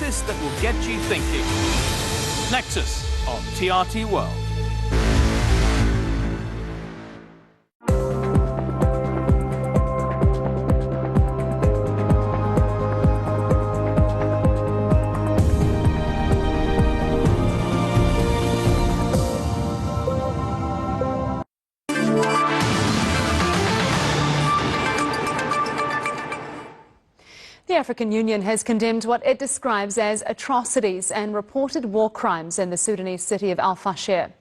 latest that will get you thinking. Nexus on TRT World. The African Union has condemned what it describes as atrocities and reported war crimes in the Sudanese city of Elfashir.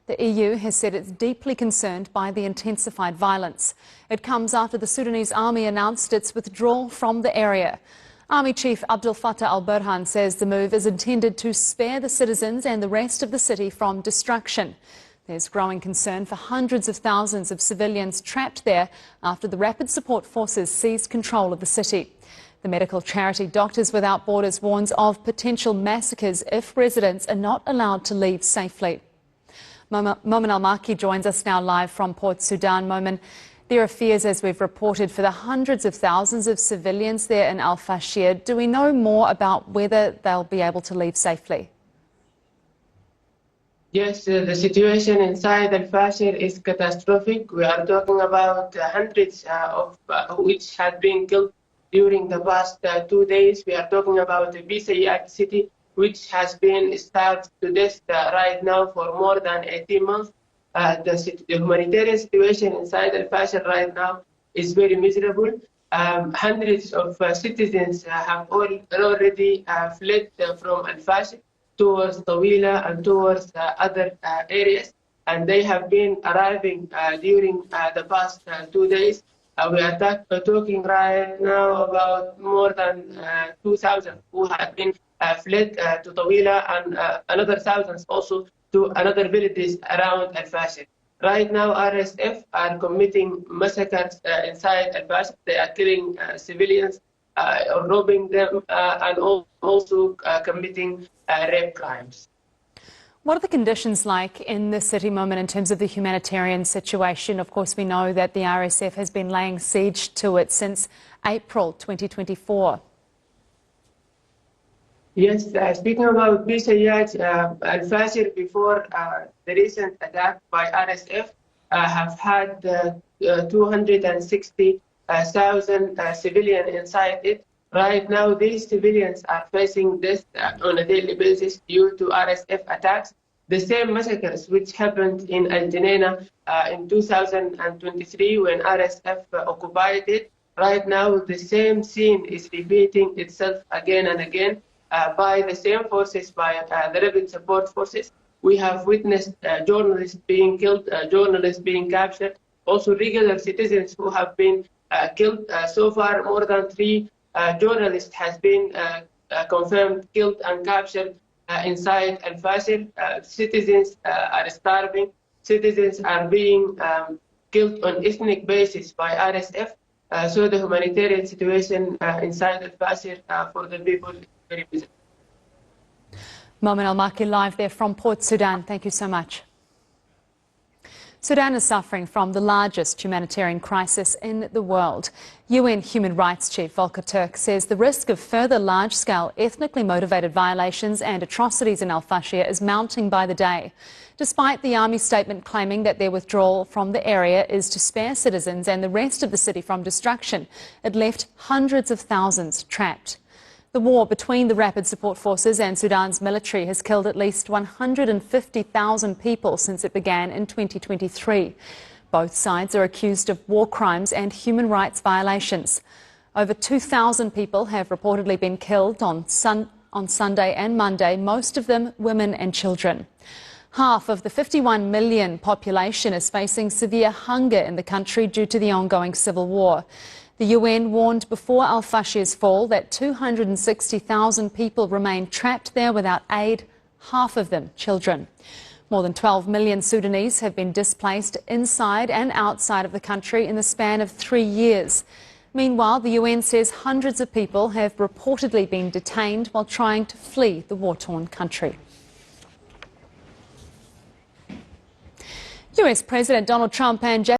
The EU has said it's deeply concerned by the intensified violence. It comes after the Sudanese army announced its withdrawal from the area. Army Chief Abdel Fattah al-Burhan says the move is intended to spare the citizens and the rest of the city from destruction. There's growing concern for hundreds of thousands of civilians trapped there after the Rapid Support Forces seized control of the city. The medical charity Doctors Without Borders warns of potential massacres if residents are not allowed to leave safely. Momin Al-Maki joins us now live from Port Sudan. Momin, there are fears, as we've reported, for the hundreds of thousands of civilians there in Elfashir. Do we know more about whether they'll be able to leave safely? Yes, the situation inside Elfashir is catastrophic. We are talking about hundreds of which have been killed during the past 2 days. We are talking about the Bisayat city, which has been starved to death right now for more than 18 months. The humanitarian situation inside Elfashir right now is very miserable. Hundreds of citizens have already fled from Elfashir towards Tawila and towards other areas, and they have been arriving during the past 2 days. We are talking right now about more than 2,000 who have been fled to Tawila, and another thousands also to another villages around Elfashir. Right now, RSF are committing massacres inside Elfashir. They are killing civilians, robbing them, and also committing rape crimes. What are the conditions like in the city, Momin, in terms of the humanitarian situation? Of course, we know that the RSF has been laying siege to it since April 2024. Yes, speaking about Bisayat, Elfashir, before the recent attack by RSF, have had 260,000 civilians inside it. Right now, these civilians are facing death on a daily basis due to RSF attacks. The same massacres which happened in Al Janena in 2023 when RSF occupied it. Right now, the same scene is repeating itself again and again by the same forces, by the Rapid Support Forces. We have witnessed journalists being killed, journalists being captured, also regular citizens who have been killed. So far, more than 3 journalists has been confirmed killed and captured inside Elfashir. Citizens are starving. Citizens are being killed on ethnic basis by RSF. So the humanitarian situation inside Elfashir for the people is very busy. Momin Al-Maki live there from Port Sudan. Thank you so much. Sudan is suffering from the largest humanitarian crisis in the world. UN Human Rights Chief Volker Turk says the risk of further large-scale ethnically motivated violations and atrocities in Elfashir is mounting by the day. Despite the army statement claiming that their withdrawal from the area is to spare citizens and the rest of the city from destruction, it left hundreds of thousands trapped. The war between the Rapid Support Forces and Sudan's military has killed at least 150,000 people since it began in 2023. Both sides are accused of war crimes and human rights violations. Over 2,000 people have reportedly been killed on Sunday and Monday, most of them women and children. Half of the 51 million population is facing severe hunger in the country due to the ongoing civil war. The UN warned before Elfashir's fall that 260,000 people remain trapped there without aid, half of them children. More than 12 million Sudanese have been displaced inside and outside of the country in the span of 3 years. Meanwhile, the UN says hundreds of people have reportedly been detained while trying to flee the war-torn country. US President Donald Trump and